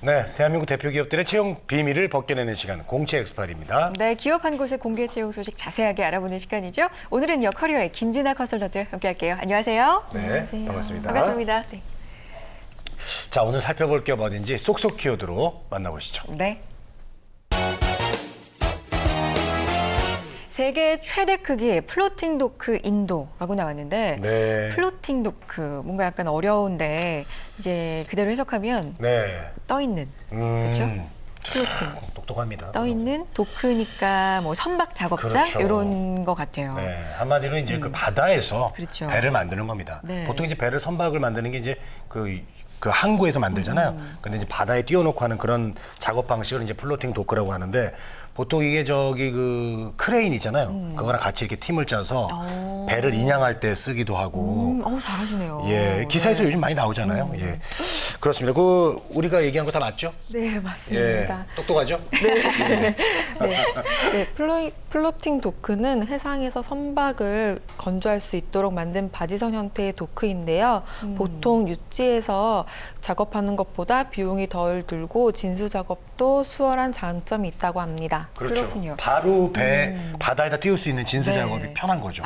네, 대한민국 대표 기업들의 채용 비밀을 벗겨내는 시간, 공채 엑스파일입니다. 네, 기업 한 곳의 공개 채용 소식 자세하게 알아보는 시간이죠. 오늘은요, 커리어의 김진아 컨설턴트 함께할게요. 안녕하세요. 네, 안녕하세요. 반갑습니다. 반갑습니다. 네. 자, 오늘 살펴볼 기업 어딘지 쏙쏙 키워드로 만나보시죠. 네. 세계 최대 크기의 플로팅 도크 인도라고 나왔는데 네. 플로팅 도크 뭔가 약간 어려운데 이게 그대로 해석하면 네. 떠 있는 그렇죠? 플로팅 똑똑합니다. 떠 있는 도크니까 뭐 선박 작업자 그렇죠. 이런 거 같아요. 네, 한마디로 이제 그 바다에서 그렇죠. 배를 만드는 겁니다. 네. 보통 이제 배를 선박을 만드는 게 이제 그 항구에서 만들잖아요. 근데 이제 바다에 띄워놓고 하는 그런 작업 방식을 이제 플로팅 도크라고 하는데 보통 이게 저기 그 크레인 있잖아요. 그거랑 같이 이렇게 팀을 짜서 배를 인양할 때 쓰기도 하고. 잘하시네요. 예, 기사에서 요즘 많이 나오잖아요. 예, 그렇습니다. 그 우리가 얘기한 거 다 맞죠? 네, 예, 맞습니다. 똑똑하죠? 네, 플로팅 도크는 해상에서 선박을 건조할 수 있도록 만든 바지선 형태의 도크인데요. 보통 육지에서 작업하는 것보다 비용이 덜 들고 진수 작업도 수월한 장점이 있다고 합니다. 그렇죠. 그렇군요. 바로 배 바다에다 띄울 수 있는 진수 네. 작업이 편한 거죠.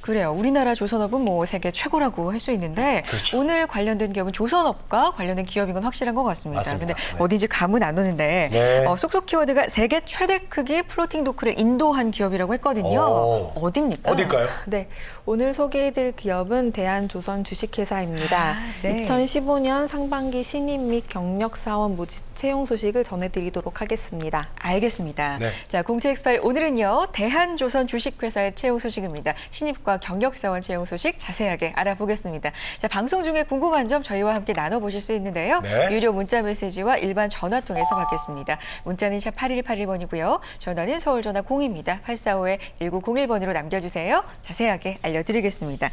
그래요. 우리나라 조선업은 뭐 세계 최고라고 할 수 있는데 그렇죠. 오늘 관련된 기업은 조선업과 관련된 기업인 건 확실한 것 같습니다. 맞습니다. 근데 네. 어딘지 감은 안 오는데 네. 쏙쏙 키워드가 세계 최대 크기 플로팅 도크를 인도한 기업이라고 했거든요. 오. 어디입니까? 어딜까요? 네, 오늘 소개해드릴 기업은 대한조선 주식회사입니다. 네. 2015년 상반기 신입 및 경력 사원 모집 채용 소식을 전해드리도록 하겠습니다. 알겠습니다. 네. 자, 공채 엑스파일 오늘은요. 대한조선 주식회사의 채용 소식입니다. 신입과 경력사원 채용 소식 자세하게 알아보겠습니다. 자, 방송 중에 궁금한 점 저희와 함께 나눠보실 수 있는데요. 네. 유료 문자 메시지와 일반 전화 통해서 받겠습니다. 문자는 샵 8181번이고요. 전화는 서울전화 0입니다. 845-1901번으로 남겨주세요. 자세하게 알려드리겠습니다.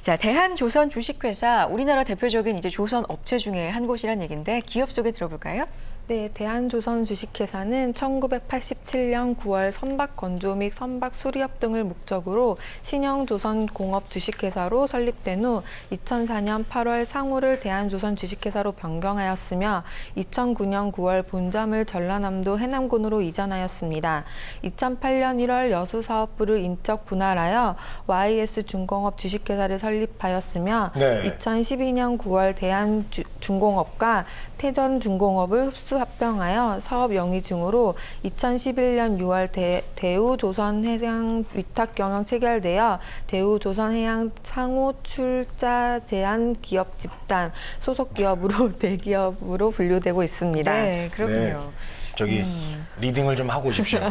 자, 대한조선 주식회사 우리나라 대표적인 이제 조선 업체 중에 한 곳이란 얘기인데 기업 소개 들어볼까요? 네, 대한조선 주식회사는 1987년 9월 선박 건조 및 선박 수리업 등을 목적으로 신형조선공업 주식회사로 설립된 후 2004년 8월 상호를 대한조선 주식회사로 변경하였으며 2009년 9월 본점을 전라남도 해남군으로 이전하였습니다. 2008년 1월 여수사업부를 인적 분할하여 YS중공업 주식회사를 설립하였으며 네. 2012년 9월 대한중공업과 태전중공업을 흡수 합병하여 사업 영위 중으로 2011년 6월 대우조선해양 위탁 경영 체결되어 대우조선해양 상호 출자 제한 기업 집단 소속 기업으로 대기업으로 분류되고 있습니다. 네, 그렇군요. 네. 저기 리딩을 좀 하고 오십시오. 자,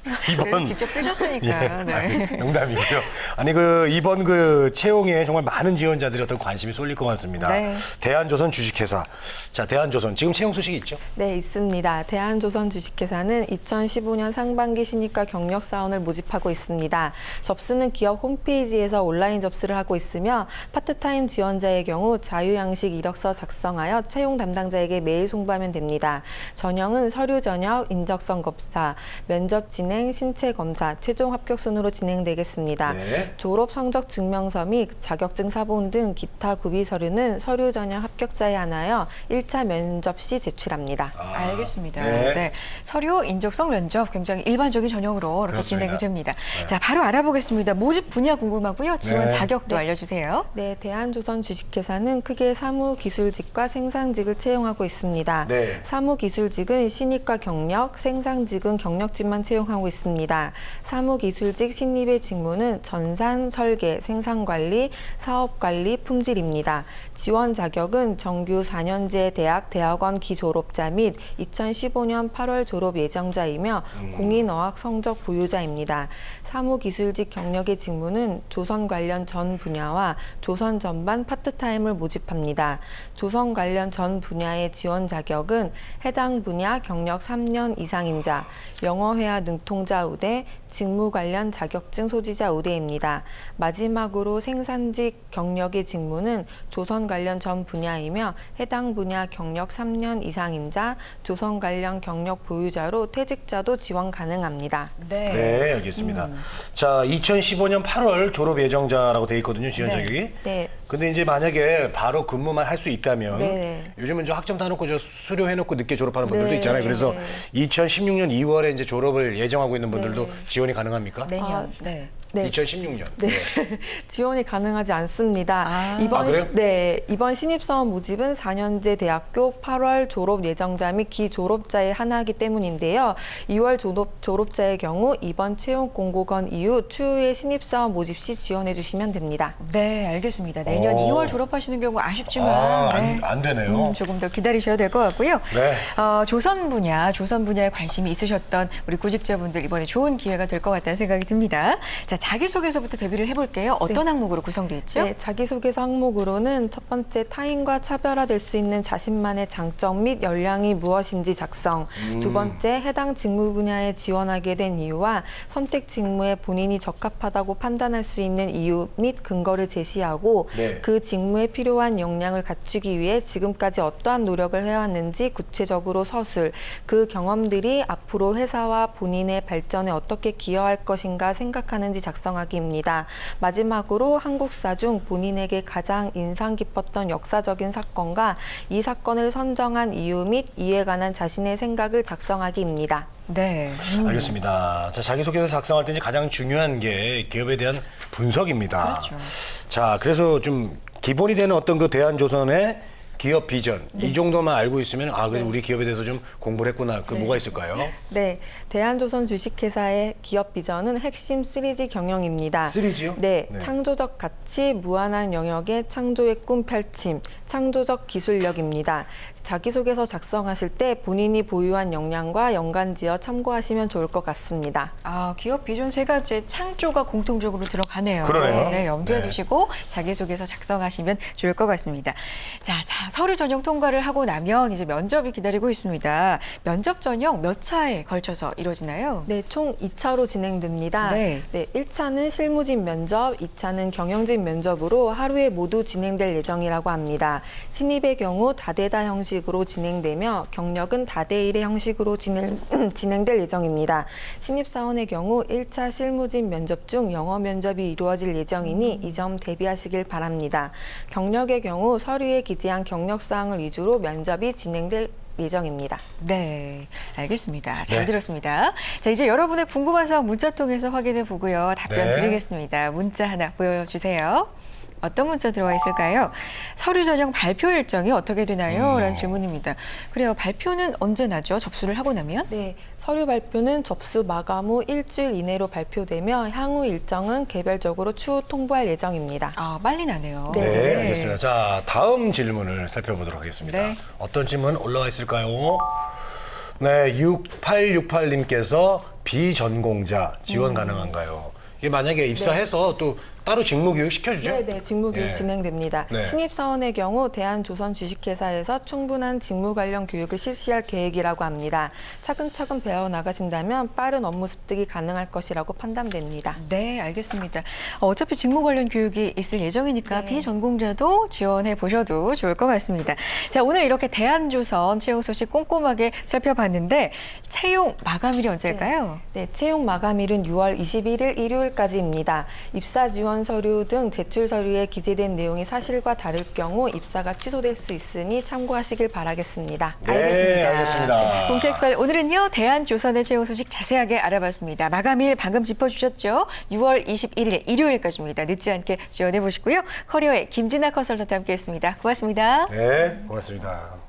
그래서 이번 직접 쓰셨으니까. 예, 네. 아니, 농담이고요. 아니 그 이번 그 채용에 정말 많은 지원자들이 어떤 관심이 쏠릴 것 같습니다. 네. 대한조선 주식회사. 자, 대한조선 지금 채용 소식이 있죠? 네, 있습니다. 대한조선 주식회사는 2015년 상반기 신입과 경력 사원을 모집하고 있습니다. 접수는 기업 홈페이지에서 온라인 접수를 하고 있으며 파트타임 지원자의 경우 자유양식 이력서 작성하여 채용 담당자에게 메일 송부하면 됩니다. 전형은 서류 전형, 인적성 검사, 면접 진행, 신체 검사, 최종 합격 순으로 진행되겠습니다. 네. 졸업 성적 증명서 및 자격증 사본 등 기타 구비 서류는 서류 전형 합격자에 한하여 1차 면접 시 제출합니다. 알겠습니다. 네. 네. 서류, 인적성, 면접 굉장히 일반적인 전형으로 이렇게 그렇습니다. 진행이 됩니다. 네. 자, 바로 알아보겠습니다. 모집 분야 궁금하고요. 지원 네. 자격도 알려주세요. 네, 대한조선 주식회사는 크게 사무기술직과 생산직을 채용하고 있습니다. 네. 사무기술직은 신입과 경력, 생산직은 경력직만 채용하고 있습니다. 사무기술직 신입의 직무는 전산, 설계, 생산관리, 사업관리, 품질입니다. 지원 자격은 정규 4년제 대학, 대학원 기졸업자 및 2015년 8월 졸업 예정자이며 공인어학 성적 보유자입니다. 사무기술직 경력의 직무는 조선 관련 전 분야와 조선 전반 파트타임을 모집합니다. 조선 관련 전 분야의 지원 자격은 해당 분야 경력 3년 이상인 자, 영어 회화 능통자 우대, 직무 관련 자격증 소지자 우대입니다. 마지막으로 생산직 경력의 직무는 조선 관련 전 분야이며 해당 분야 경력 3년 이상인 자, 조선 관련 경력 보유자로 퇴직자도 지원 가능합니다. 네, 알겠습니다. 자, 2015년 8월 졸업 예정자라고 돼 있거든요, 지원 네. 자격이. 네, 근데 이제 만약에 바로 근무만 할 수 있다면 네. 요즘은 저 학점 다 놓고 저 수료해놓고 늦게 졸업하는 분들도 네. 있잖아요. 그래서 네. 2016년 2월에 이제 졸업을 예정하고 있는 분들도 지원이 가능합니까? 내년. 아, 네. 네. 2016년. 네. 지원이 가능하지 않습니다. 아. 이번 아, 그래요? 이번 신입사원 모집은 4년제 대학교 8월 졸업 예정자 및 기졸업자에 한하기 때문인데요. 2월 졸업자의 경우 이번 채용 공고건 이후 추후에 신입사원 모집 시 지원해 주시면 됩니다. 네, 알겠습니다. 내년 오. 2월 졸업하시는 경우 아쉽지만 안 되네요. 조금 더 기다리셔야 될 것 같고요. 네. 조선 분야에 관심이 있으셨던 우리 구직자분들 이번에 좋은 기회가 될 것 같다는 생각이 듭니다. 자, 자기소개서부터 대비를 해볼게요. 어떤 항목으로 구성되어 있죠? 네, 자기소개서 항목으로는 첫 번째 타인과 차별화될 수 있는 자신만의 장점 및 역량이 무엇인지 작성. 두 번째 해당 직무 분야에 지원하게 된 이유와 선택 직무에 본인이 적합하다고 판단할 수 있는 이유 및 근거를 제시하고 네. 그 직무에 필요한 역량을 갖추기 위해 지금까지 어떠한 노력을 해왔는지 구체적으로 서술. 그 경험들이 앞으로 회사와 본인의 발전에 어떻게 기여할 것인가 생각하는지 작성하기입니다. 마지막으로 한국사 중 본인에게 가장 인상 깊었던 역사적인 사건과 이 사건을 선정한 이유 및 이에 관한 자신의 생각을 작성하기입니다. 네. 알겠습니다. 자, 자기소개서 작성할 때 이제 가장 중요한 게 기업에 대한 분석입니다. 그렇죠. 자, 그래서 좀 기본이 되는 어떤 그 대한조선의 기업 비전 이 정도만 알고 있으면 그래도 우리 기업에 대해서 좀 공부를 했구나. 그 뭐가 있을까요? 네, 대한조선 주식회사의 기업 비전은 핵심 3G 경영입니다. 3G요? 네, 네. 창조적 가치, 무한한 영역의 창조의 꿈 펼침, 창조적 기술력입니다. 자기소개서 작성하실 때 본인이 보유한 역량과 연관지어 참고하시면 좋을 것 같습니다. 기업 비전 세 가지의 창조가 공통적으로 들어가네요. 그러네요. 네, 염두에 네. 두시고 자기소개서 작성하시면 좋을 것 같습니다. 자, 서류 전형 통과를 하고 나면 이제 면접이 기다리고 있습니다. 면접 전형 몇 차에 걸쳐서 이루어지나요? 네, 총 2차로 진행됩니다. 네. 1차는 실무진 면접, 2차는 경영진 면접으로 하루에 모두 진행될 예정이라고 합니다. 신입의 경우 다대다 형식으로 진행되며 경력은 다대1의 형식으로 진행될 예정입니다. 신입사원의 경우 1차 실무진 면접 중 영어 면접이 이루어질 예정이니 이 점 대비하시길 바랍니다. 경력의 경우 서류에 기재한 경력사항을 위주로 면접이 진행될 예정입니다. 네, 알겠습니다. 잘 네. 들었습니다. 자, 이제 여러분의 궁금한 사항 문자 통해서 확인해 보고요. 답변 네. 드리겠습니다. 문자 하나 보여주세요. 어떤 문자 들어와 있을까요? 서류 전형 발표 일정이 어떻게 되나요? 라는 질문입니다. 그래요. 발표는 언제 나죠? 접수를 하고 나면? 네, 서류 발표는 접수 마감 후 일주일 이내로 발표되며 향후 일정은 개별적으로 추후 통보할 예정입니다. 빨리 나네요. 네. 네, 알겠습니다. 자, 다음 질문을 살펴보도록 하겠습니다. 네. 어떤 질문 올라와 있을까요? 네, 6868님께서 비전공자 지원 가능한가요? 이게 만약에 입사해서 또 따로 직무 교육 시켜주죠? 네, 직무교육 네. 진행됩니다. 네. 신입사원의 경우 대한조선 주식회사에서 충분한 직무 관련 교육을 실시할 계획이라고 합니다. 차근차근 배워나가신다면 빠른 업무 습득이 가능할 것이라고 판단됩니다. 네, 알겠습니다. 어차피 직무 관련 교육이 있을 예정이니까 비전공자도 지원해 보셔도 좋을 것 같습니다. 자, 오늘 이렇게 대한조선 채용 소식 꼼꼼하게 살펴봤는데 채용 마감일이 언제일까요? 네, 채용 마감일은 6월 21일 일요일까지입니다. 입사 지원 서류 등 제출 서류에 기재된 내용이 사실과 다를 경우 입사가 취소될 수 있으니 참고하시길 바라겠습니다. 네, 알겠습니다. 공채엑스팔 오늘은요 대한조선의 채용 소식 자세하게 알아봤습니다. 마감일 방금 짚어주셨죠? 6월 21일 일요일까지입니다. 늦지 않게 지원해 보시고요. 커리어의 김진아 컨설턴트 함께했습니다. 고맙습니다. 네, 고맙습니다.